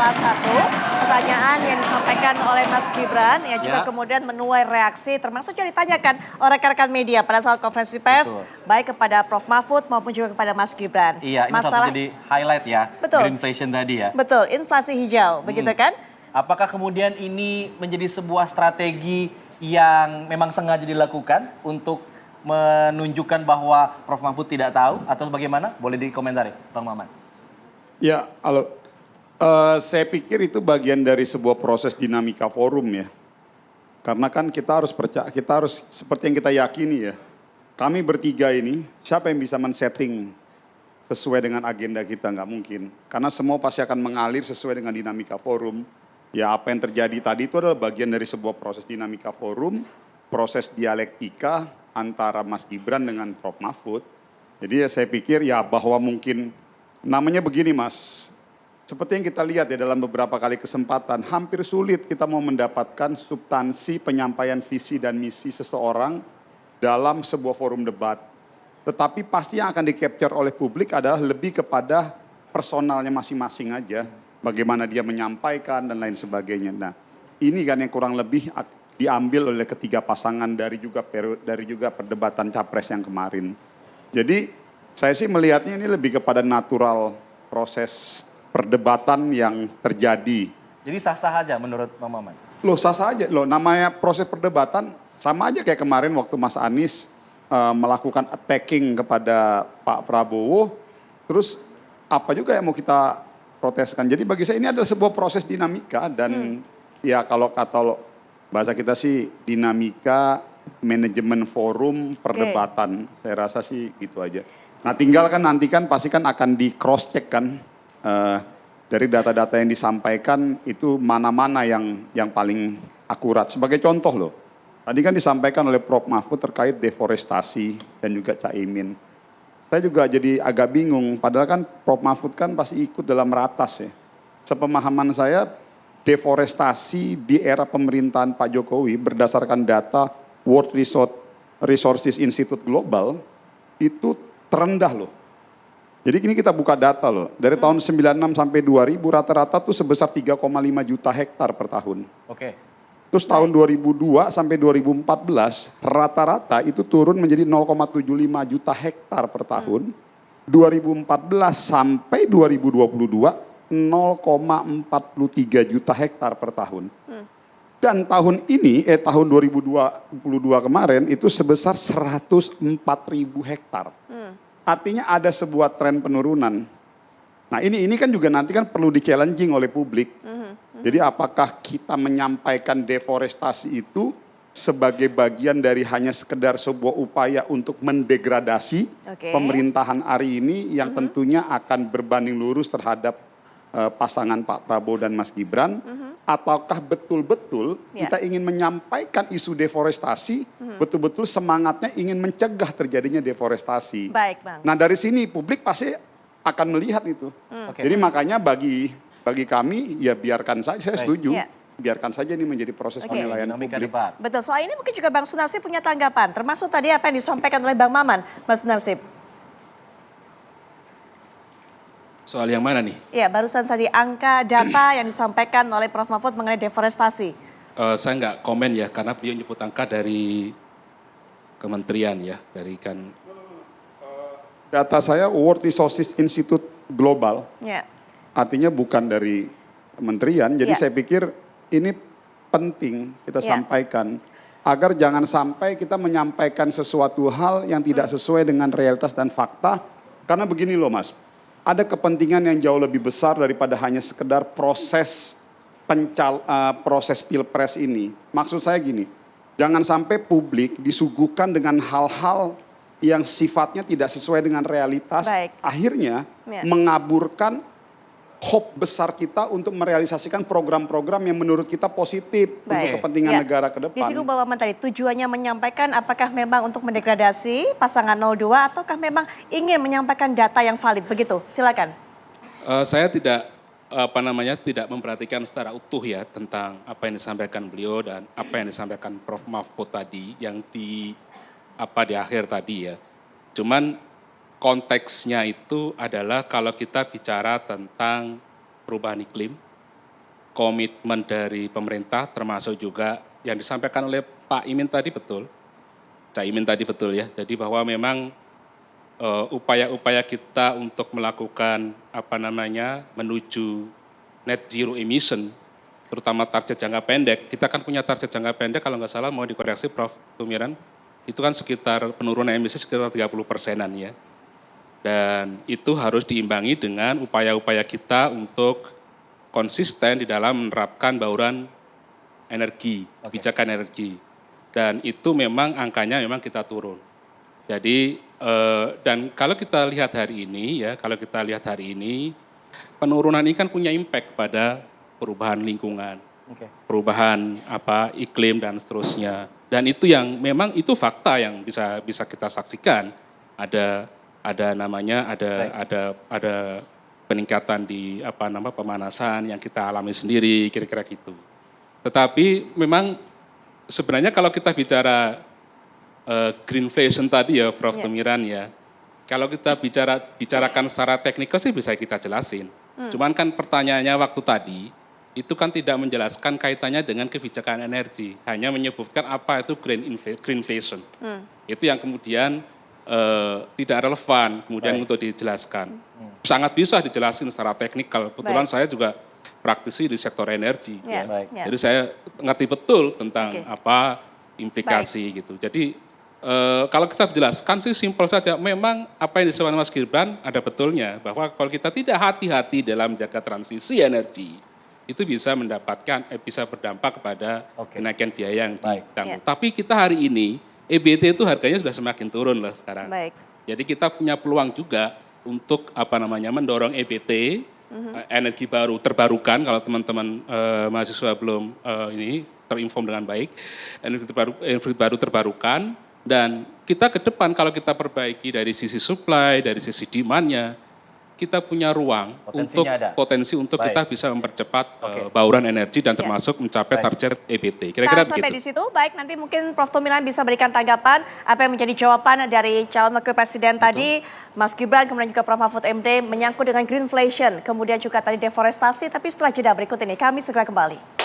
salah satu pertanyaan yang disampaikan oleh Mas Gibran yang juga kemudian menuai reaksi termasuk yang ditanyakan oleh rekan-rekan media pada saat konferensi pers baik kepada Prof. Mahfud maupun juga kepada Mas Gibran. Iya, ini masalah jadi highlight ya, greenflation tadi ya. Betul, inflasi hijau, begitu kan? Apakah kemudian ini menjadi sebuah strategi yang memang sengaja dilakukan untuk menunjukkan bahwa Prof. Mahfud tidak tahu atau bagaimana? Boleh dikomentari, Bang Maman. Ya, saya pikir itu bagian dari sebuah proses dinamika forum ya. Karena kan kita harus seperti yang kita yakini ya. Kami bertiga ini, siapa yang bisa men-setting sesuai dengan agenda kita? Nggak mungkin. Karena semua pasti akan mengalir sesuai dengan dinamika forum. Ya apa yang terjadi tadi itu adalah bagian dari sebuah proses dinamika forum, proses dialektika antara Mas Gibran dengan Prof. Mahfud. Jadi ya saya pikir ya bahwa mungkin namanya begini Mas, seperti yang kita lihat ya dalam beberapa kali kesempatan, hampir sulit kita mau mendapatkan substansi penyampaian visi dan misi seseorang dalam sebuah forum debat. Tetapi pasti yang akan di-capture oleh publik adalah lebih kepada personalnya masing-masing aja. Bagaimana dia menyampaikan dan lain sebagainya. Nah ini kan yang kurang lebih diambil oleh ketiga pasangan dari juga perdebatan capres yang kemarin. Jadi saya sih melihatnya ini lebih kepada natural proses perdebatan yang terjadi. Jadi sah-sah aja menurut Bang Maman? Loh sah-sah aja, loh namanya proses perdebatan sama aja kayak kemarin waktu Mas Anies melakukan attacking kepada Pak Prabowo, terus apa juga yang mau kita proteskan. Jadi bagi saya ini adalah sebuah proses dinamika dan ya kalau kata bahasa kita sih dinamika manajemen forum perdebatan. Saya rasa sih gitu aja. Nah tinggal kan nanti kan pasti kan akan di cross check kan dari data-data yang disampaikan itu mana-mana yang paling akurat. Sebagai contoh loh, tadi kan disampaikan oleh Prof. Mahfud terkait deforestasi dan juga Caimin. Saya juga jadi agak bingung, padahal kan Prof. Mahfud kan pasti ikut dalam ratas ya. Sepemahaman saya deforestasi di era pemerintahan Pak Jokowi berdasarkan data World Resources Institute Global itu terendah loh. Jadi ini kita buka data loh. Dari tahun 96 sampai 2000 rata-rata tuh sebesar 3,5 juta hektar per tahun. Oke. Terus tahun 2002 sampai 2014 rata-rata itu turun menjadi 0,75 juta hektar per tahun. 2014 sampai 2022 0,43 juta hektar per tahun. Dan tahun ini, tahun 2022 kemarin itu sebesar 104.000 hektar. Artinya ada sebuah tren penurunan. Nah ini kan juga nanti kan perlu di-challenging oleh publik. Jadi apakah kita menyampaikan deforestasi itu sebagai bagian dari hanya sekedar sebuah upaya untuk mendegradasi pemerintahan hari ini yang tentunya akan berbanding lurus terhadap pasangan Pak Prabowo dan Mas Gibran. Ataukah betul-betul kita ingin menyampaikan isu deforestasi, betul-betul semangatnya ingin mencegah terjadinya deforestasi. Baik, Bang. Nah dari sini publik pasti akan melihat itu. Jadi makanya bagi kami ya biarkan saja, saya setuju. Biarkan saja ini menjadi proses penilaian publik. Betul, soal ini mungkin juga Bang Sunarsip punya tanggapan, termasuk tadi apa yang disampaikan oleh Bang Maman, Mas Sunarsip. Soal yang mana nih? Iya, barusan tadi angka data yang disampaikan oleh Prof. Mahfud mengenai deforestasi. Saya nggak komen ya, karena beliau nyebut angka dari kementerian ya, dari kan. Data saya World Resources Institute Global, artinya bukan dari kementerian, jadi saya pikir ini penting kita sampaikan. Agar jangan sampai kita menyampaikan sesuatu hal yang tidak sesuai dengan realitas dan fakta, karena begini loh Mas. Ada kepentingan yang jauh lebih besar daripada hanya sekedar proses pilpres ini. Maksud saya gini, jangan sampai publik disuguhkan dengan hal-hal yang sifatnya tidak sesuai dengan realitas, akhirnya mengaburkan hope besar kita untuk merealisasikan program-program yang menurut kita positif untuk kepentingan negara ke depan. Disinggung Bapak Maman tadi, tujuannya menyampaikan apakah memang untuk mendegradasi pasangan 02 ataukah memang ingin menyampaikan data yang valid, begitu? Silakan. Saya tidak memperhatikan secara utuh ya tentang apa yang disampaikan beliau dan apa yang disampaikan Prof. Mahfud tadi yang di akhir tadi ya. Cuman konteksnya itu adalah kalau kita bicara tentang perubahan iklim, komitmen dari pemerintah termasuk juga yang disampaikan oleh Pak Imin tadi betul. Cak Imin tadi betul ya. Jadi bahwa memang upaya-upaya kita untuk melakukan menuju net zero emission, terutama target jangka pendek. Kita kan punya target jangka pendek kalau nggak salah mau dikoreksi Prof. Tumiran, itu kan sekitar penurunan emisi sekitar 30%-an ya. Dan itu harus diimbangi dengan upaya-upaya kita untuk konsisten di dalam menerapkan bauran energi, kebijakan energi. Dan itu memang angkanya memang kita turun. Jadi dan kalau kita lihat hari ini penurunan ini kan punya impact pada perubahan lingkungan, perubahan iklim dan seterusnya. Dan itu yang memang itu fakta yang bisa kita saksikan. Ada peningkatan di pemanasan yang kita alami sendiri kira-kira gitu. Tetapi memang sebenarnya kalau kita bicara greenflation tadi ya Prof. Tumiran ya, kalau kita bicarakan secara teknikal sih bisa kita jelasin. Cuman kan pertanyaannya waktu tadi itu kan tidak menjelaskan kaitannya dengan kebijakan energi, hanya menyebutkan apa itu greenflation. Itu yang kemudian tidak relevan kemudian untuk dijelaskan. Sangat bisa dijelaskan secara teknikal. Kebetulan saya juga praktisi di sektor energi. Jadi saya ngerti betul tentang apa implikasi gitu. Jadi kalau kita jelaskan sih simpel saja. Memang apa yang disampaikan Mas Gibran ada betulnya bahwa kalau kita tidak hati-hati dalam menjaga transisi energi itu bisa bisa berdampak kepada kenaikan biaya yang ditanggung. Tapi kita hari ini EBT itu harganya sudah semakin turun loh sekarang. Jadi kita punya peluang juga untuk mendorong EBT, energi baru terbarukan kalau teman-teman mahasiswa belum terinform dengan baik, energi baru terbarukan, dan kita ke depan kalau kita perbaiki dari sisi supply, dari sisi demand-nya, kita punya ruang potensi untuk kita bisa mempercepat bauran energi dan termasuk mencapai target EBT. Kira-kira begitu. Sampai di situ, baik nanti mungkin Prof. Tumiran bisa berikan tanggapan apa yang menjadi jawaban dari calon wakil presiden tadi, Mas Gibran, kemudian juga Prof. Mahfud MD menyangkut dengan greenflation, kemudian juga tadi deforestasi, tapi setelah jeda berikut ini kami segera kembali.